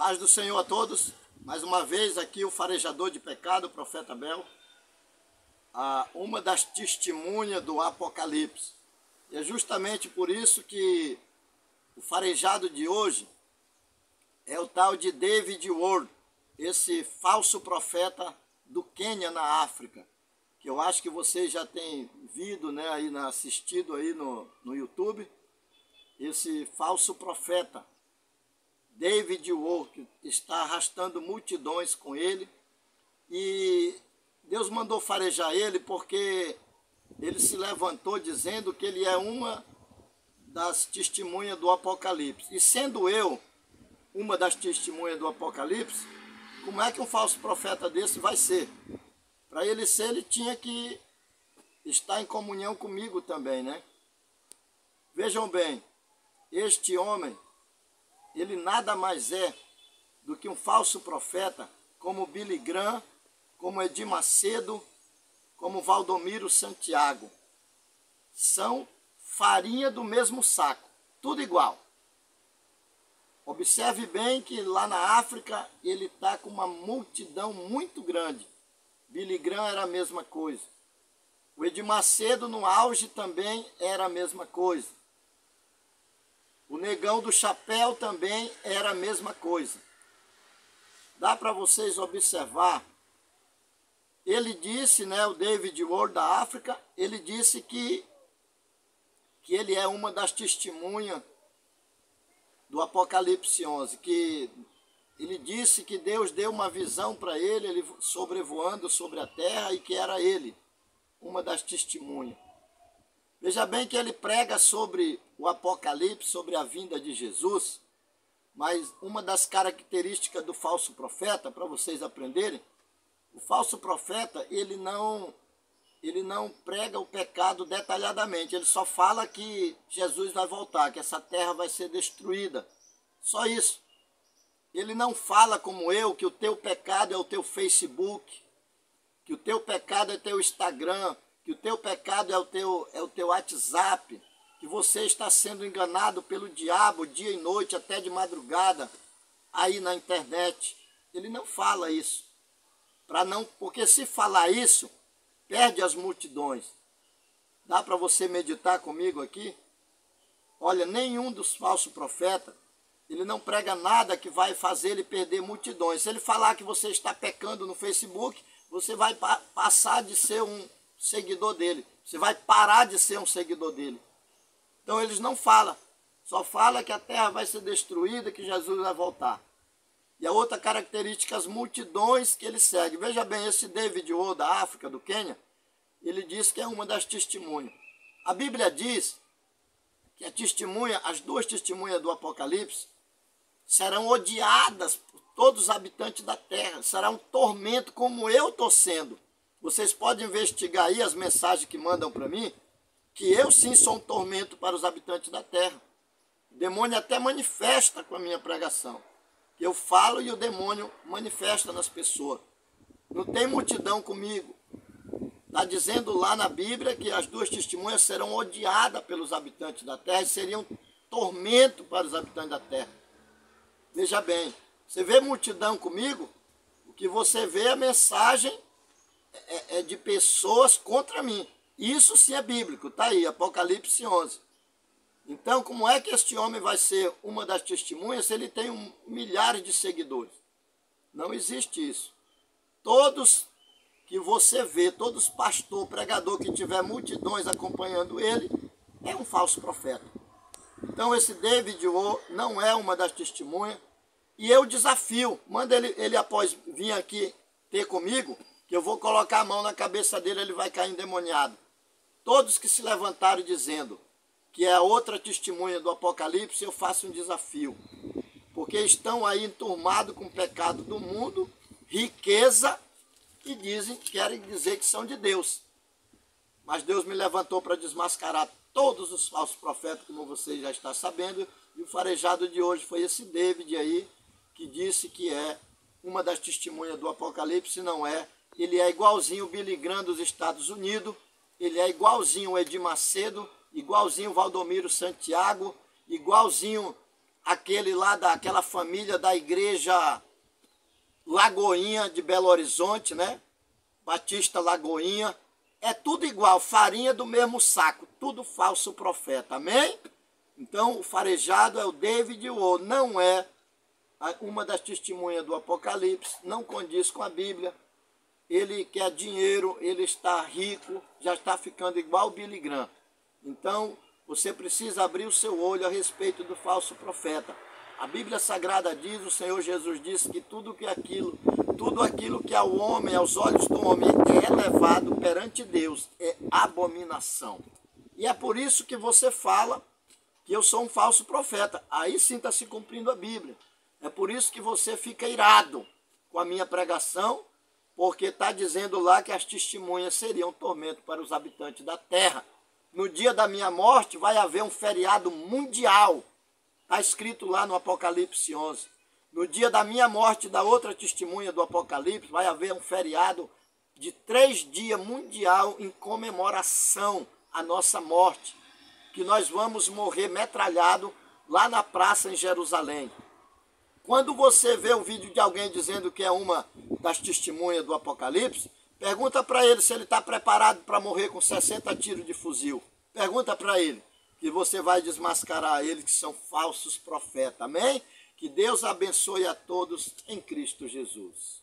Paz do Senhor a todos. Mais uma vez aqui o farejador de pecado, o profeta Abel, uma das testemunhas do Apocalipse. E é justamente por isso que o farejado de hoje é o tal de David Ward, esse falso profeta do Quênia, na África, que eu acho que vocês já têm visto, né, assistido aí no YouTube, esse falso profeta David Ward, que está arrastando multidões com ele, e Deus mandou farejar ele porque ele se levantou dizendo que ele é uma das testemunhas do Apocalipse. E sendo eu uma das testemunhas do Apocalipse, como é que um falso profeta desse vai ser? Para ele ser, ele tinha que estar em comunhão comigo também, né? Vejam bem, este homem, ele nada mais é do que um falso profeta, como Billy Graham, como Edir Macedo, como Valdomiro Santiago. São farinha do mesmo saco, tudo igual. Observe bem que lá na África ele está com uma multidão muito grande. Billy Graham era a mesma coisa. O Edir Macedo no auge também era a mesma coisa. O Negão do Chapéu também era a mesma coisa. Dá para vocês observar. Ele disse, né, o David Ward da África, ele disse que ele é uma das testemunhas do Apocalipse 11, que ele disse que Deus deu uma visão para ele sobrevoando sobre a terra, e que era ele, uma das testemunhas. Veja bem que ele prega sobre o Apocalipse, sobre a vinda de Jesus, mas uma das características do falso profeta, para vocês aprenderem, o falso profeta, ele não prega o pecado detalhadamente, ele só fala que Jesus vai voltar, que essa terra vai ser destruída, só isso. Ele não fala como eu, que o teu pecado é o teu Facebook, que o teu pecado é teu Instagram, que o teu pecado é o teu WhatsApp, que você está sendo enganado pelo diabo dia e noite, até de madrugada, aí na internet. Ele não fala isso, porque se falar isso, perde as multidões. Dá para você meditar comigo aqui? Olha, nenhum dos falsos profetas, ele não prega nada que vai fazer ele perder multidões. Se ele falar que você está pecando no Facebook, você vai passar de ser um seguidor dele. Você vai parar de ser um seguidor dele. Então eles não falam. Só fala que a terra vai ser destruída, que Jesus vai voltar. E a outra característica, as multidões que ele segue. Veja bem, esse David Ward da África, do Quênia, ele diz que é uma das testemunhas. A Bíblia diz que as duas testemunhas do Apocalipse serão odiadas por todos os habitantes da terra. Será um tormento como eu estou sendo. Vocês podem investigar aí as mensagens que mandam para mim, que eu sim sou um tormento para os habitantes da terra. O demônio até manifesta com a minha pregação. Eu falo e o demônio manifesta nas pessoas. Não tem multidão comigo. Está dizendo lá na Bíblia que as duas testemunhas serão odiadas pelos habitantes da terra e seriam tormento para os habitantes da terra. Veja bem, você vê multidão comigo, o que você vê a mensagem é de pessoas contra mim. Isso sim é bíblico, está aí, Apocalipse 11. Então, como é que este homem vai ser uma das testemunhas se ele tem milhares de seguidores? Não existe isso. Todos que você vê, todos pastor, pregador que tiver multidões acompanhando ele, é um falso profeta. Então, esse David Ward não é uma das testemunhas. E eu desafio, manda ele após vir aqui ter comigo, que eu vou colocar a mão na cabeça dele, ele vai cair endemoniado. Todos que se levantaram dizendo que é a outra testemunha do Apocalipse, eu faço um desafio. Porque estão aí enturmados com o pecado do mundo, riqueza, e querem dizer que são de Deus. Mas Deus me levantou para desmascarar todos os falsos profetas, como você já está sabendo, e o farejado de hoje foi esse David aí, que disse que é uma das testemunhas do Apocalipse. Não é. Ele é igualzinho o Billy Graham dos Estados Unidos, ele é igualzinho o Edir Macedo, igualzinho o Valdomiro Santiago, igualzinho aquele lá daquela família da igreja Lagoinha de Belo Horizonte, né? Batista Lagoinha. É tudo igual, farinha do mesmo saco, tudo falso profeta, amém? Então o farejado é o David Wohl, não é uma das testemunhas do Apocalipse, não condiz com a Bíblia. Ele quer dinheiro, ele está rico, já está ficando igual o Billy Graham. Então, você precisa abrir o seu olho a respeito do falso profeta. A Bíblia Sagrada diz, o Senhor Jesus disse que tudo aquilo que ao homem, aos olhos do homem é elevado perante Deus, é abominação. E é por isso que você fala que eu sou um falso profeta. Aí sim está se cumprindo a Bíblia. É por isso que você fica irado com a minha pregação, porque está dizendo lá que as testemunhas seriam um tormento para os habitantes da terra. No dia da minha morte vai haver um feriado mundial. Está escrito lá no Apocalipse 11. No dia da minha morte, da outra testemunha do Apocalipse, vai haver um feriado de 3 dias mundial em comemoração à nossa morte. Que nós vamos morrer metralhado lá na praça em Jerusalém. Quando você vê o vídeo de alguém dizendo que é uma das testemunhas do Apocalipse, pergunta para ele se ele está preparado para morrer com 60 tiros de fuzil. Pergunta para ele, que você vai desmascarar eles que são falsos profetas. Amém? Que Deus abençoe a todos em Cristo Jesus.